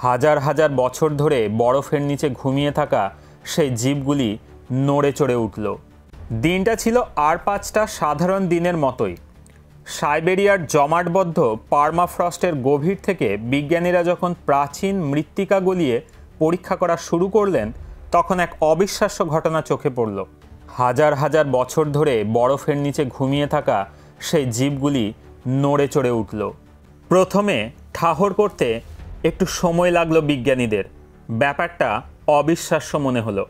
হাজার হাজার বছর ধরে বরফের নিচে ঘুমিয়ে থাকা সেই জীবগুলি নড়ে চড়ে উঠল। দিনটা ছিল আর 5টা সাধারণ দিনের মতোই। সাইবেরিয়ার জমাটবদ্ধ পার্মাফ্রস্টের গভীর থেকে বিজ্ঞানীরা যখন প্রাচীন মৃত্তিকা গলিয়ে পরীক্ষা করা শুরু করলেন, তখন এক অবিশ্বাস্য ঘটনা চোখে পড়ল। হাজার হাজার বছর ধরে বরফের নিচে ঘুমিয়ে থাকা সেই জীবগুলি নড়ে চড়ে উঠল। প্রথমে ঠাহর করতে একটু সময় লাগলো বিজ্ঞানীদের। ব্যাপারটা অবিশ্বাস্য মনে হলো।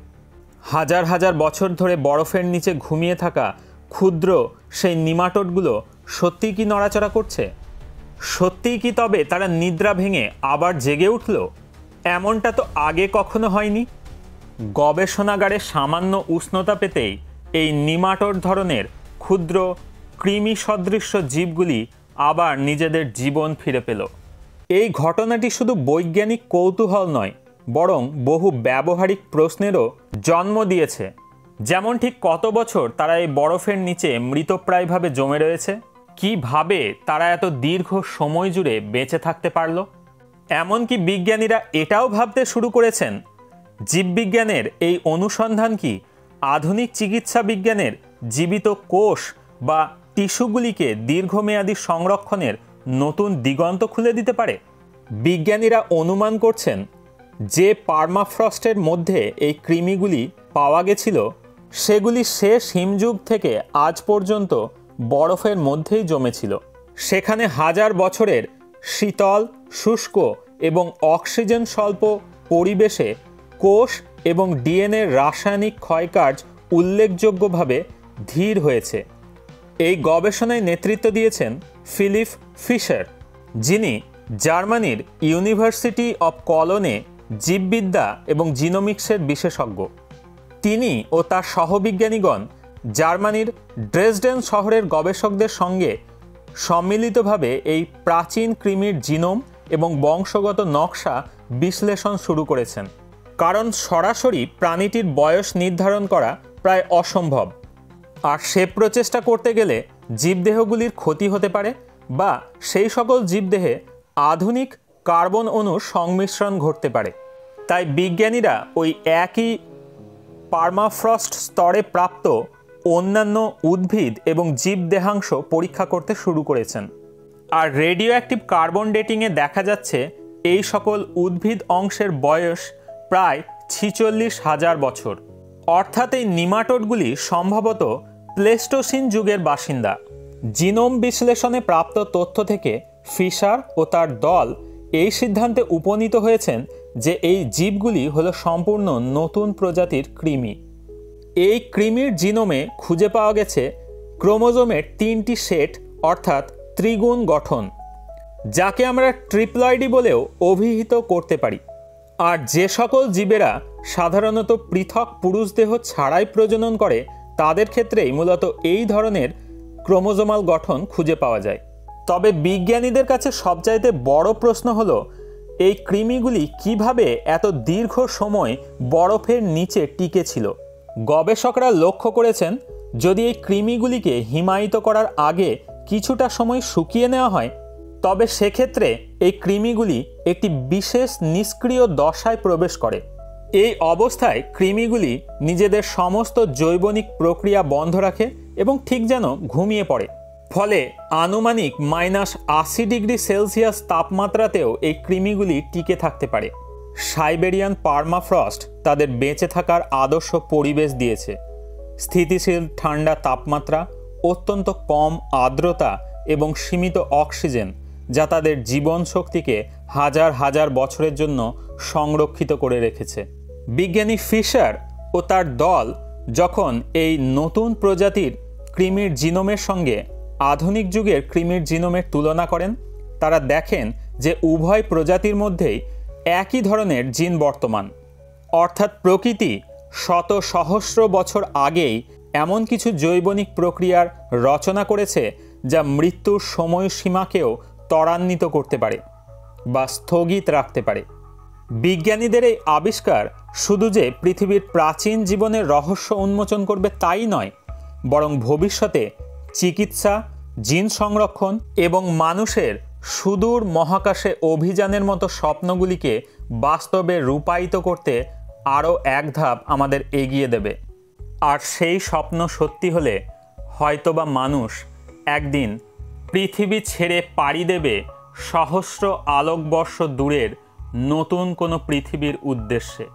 হাজার হাজার বছর ধরে বরফের নিচে ঘুমিয়ে থাকা ক্ষুদ্র সেই নিমাটোডগুলো সত্যিই কি নড়াচড়া করছে? সত্যিই কি তবে তারা নিদ্রা ভেঙে আবার জেগে উঠল? এমনটা তো আগে কখনো হয়নি। গবেষণাগারে সামান্য উষ্ণতা পেতেই এই নিমাটোড ধরনের ক্ষুদ্র কৃমি সদৃশ্য জীবগুলি আবার নিজেদের জীবন ফিরে পেল। এই ঘটনাটি শুধু বৈজ্ঞানিক কৌতূহল নয়, বরং বহু ব্যবহারিক প্রশ্নেরও জন্ম দিয়েছে। যেমন ঠিক কত বছর তারা এই বরফের নিচে মৃতপ্রায়ভাবে জমে রয়েছে, কিভাবে তারা এত দীর্ঘ সময় জুড়ে বেঁচে থাকতে পারল। এমনকি বিজ্ঞানীরা এটাও ভাবতে শুরু করেছেন, জীববিজ্ঞানের এই অনুসন্ধান কি আধুনিক চিকিৎসা বিজ্ঞানের জীবিত কোষ বা টিস্যুগুলিকে দীর্ঘমেয়াদী সংরক্ষণের নতুন দিগন্ত খুলে দিতে পারে। বিজ্ঞানীরা অনুমান করছেন যে পার্মাফ্রস্টের মধ্যে এই কৃমিগুলি পাওয়া গেছিল, সেগুলি শেষ হিমযুগ থেকে আজ পর্যন্ত বরফের মধ্যেই জমেছিল। সেখানে হাজার বছরের শীতল, শুষ্ক এবং অক্সিজেন স্বল্প পরিবেশে কোষ এবং ডিএনএর রাসায়নিক ক্ষয়কার্য উল্লেখযোগ্যভাবে ধীর হয়েছে। এই গবেষণায় নেতৃত্ব দিয়েছেন ফিলিপ ফিশার, যিনি জার্মানির ইউনিভার্সিটি অব কলোনে জীববিদ্যা এবং জিনোমিক্সের বিশেষজ্ঞ। তিনি ও তার সহবিজ্ঞানীগণ জার্মানির ড্রেসডেন শহরের গবেষকদের সঙ্গে সম্মিলিতভাবে এই প্রাচীন কৃমির জিনোম এবং বংশগত নকশা বিশ্লেষণ শুরু করেছেন। কারণ সরাসরি প্রাণীটির বয়স নির্ধারণ করা প্রায় অসম্ভব, আর সে প্রচেষ্টা করতে গেলে জীবদেহগুলির ক্ষতি হতে পারে বা সেই সকল জীবদেহে আধুনিক কার্বন অণুর সংমিশ্রণ ঘটতে পারে। তাই বিজ্ঞানীরা ওই একই পার্মাফ্রস্ট স্তরে প্রাপ্ত অন্যান্য উদ্ভিদ এবং জীবদেহাংশ পরীক্ষা করতে শুরু করেছেন। আর রেডিও অ্যাক্টিভ কার্বন ডেটিংয়ে দেখা যাচ্ছে এই সকল উদ্ভিদ অংশের বয়স প্রায় 46,000 বছর। অর্থাৎ এই নিমাটোডগুলি সম্ভবত প্লেস্টোসিন যুগের বাসিন্দা। জিনোম বিশ্লেষণে প্রাপ্ত তথ্য থেকে ফিশার ও তার দল এই সিদ্ধান্তে উপনীত হয়েছেন যে এই জীবগুলি হলো সম্পূর্ণ নতুন প্রজাতির কৃমি। এই কৃমির জিনোমে খুঁজে পাওয়া গেছে ক্রোমোজোমের 3টি সেট, অর্থাৎ ত্রিগুণ গঠন, যাকে আমরা ট্রিপ্লয়েডি বলেও অভিহিত করতে পারি। আর যে সকল জীবেরা সাধারণত পৃথক পুরুষ দেহ ছাড়াই প্রজনন করে, তাদের ক্ষেত্রেই মূলত এই ধরনের ক্রোমোজোমাল গঠন খুঁজে পাওয়া যায়। তবে বিজ্ঞানীদের কাছে সবচাইতে বড় প্রশ্ন হলো, এই কৃমিগুলি কিভাবে এত দীর্ঘ সময় বরফের নিচে টিকে ছিল। গবেষকরা লক্ষ্য করেছেন, যদি এই কৃমিগুলিকে হিমায়িত করার আগে কিছুটা সময় শুকিয়ে নেওয়া হয়, তবে সেক্ষেত্রে এই কৃমিগুলি একটি বিশেষ নিষ্ক্রিয় দশায় প্রবেশ করে। এই অবস্থায় কৃমিগুলি নিজেদের সমস্ত জৈবনিক প্রক্রিয়া বন্ধ রাখে এবং ঠিক যেন ঘুমিয়ে পড়ে। ফলে আনুমানিক -80 ডিগ্রি সেলসিয়াস তাপমাত্রাতেও এই কৃমিগুলি টিকে থাকতে পারে। সাইবেরিয়ান পার্মাফ্রস্ট তাদের বেঁচে থাকার আদর্শ পরিবেশ দিয়েছে। স্থিতিশীল ঠান্ডা তাপমাত্রা, অত্যন্ত কম আর্দ্রতা এবং সীমিত অক্সিজেন, যা তাদের জীবন শক্তিকে হাজার হাজার বছরের জন্য সংরক্ষিত করে রেখেছে। বিজ্ঞানী ফিশার ও তার দল যখন এই নতুন প্রজাতির কৃমির জিনোমের সঙ্গে আধুনিক যুগের কৃমির জিনোমের তুলনা করেন, তারা দেখেন যে উভয় প্রজাতির মধ্যেই একই ধরনের জিন বর্তমান। অর্থাৎ প্রকৃতি শত সহস্র বছর আগেই এমন কিছু জৈবনিক প্রক্রিয়ার রচনা করেছে যা মৃত্যুর সময়সীমাকেও ত্বরান্বিত করতে পারে বা স্থগিত রাখতে পারে। বিজ্ঞানীদের এই আবিষ্কার শুধু যে পৃথিবীর প্রাচীন জীবনের রহস্য উন্মোচন করবে তাই নয়, বরং ভবিষ্যতে চিকিৎসা, জিন সংরক্ষণ এবং মানুষের সুদূর মহাকাশে অভিযানের মতো স্বপ্নগুলিকে বাস্তবে রূপায়িত করতে আরও এক ধাপ আমাদের এগিয়ে দেবে। আর সেই স্বপ্ন সত্যি হলে হয়তোবা মানুষ একদিন পৃথিবী ছেড়ে পাড়ি দেবে সহস্র আলোকবর্ষ দূরের নতুন কোনো পৃথিবীর উদ্দেশ্যে।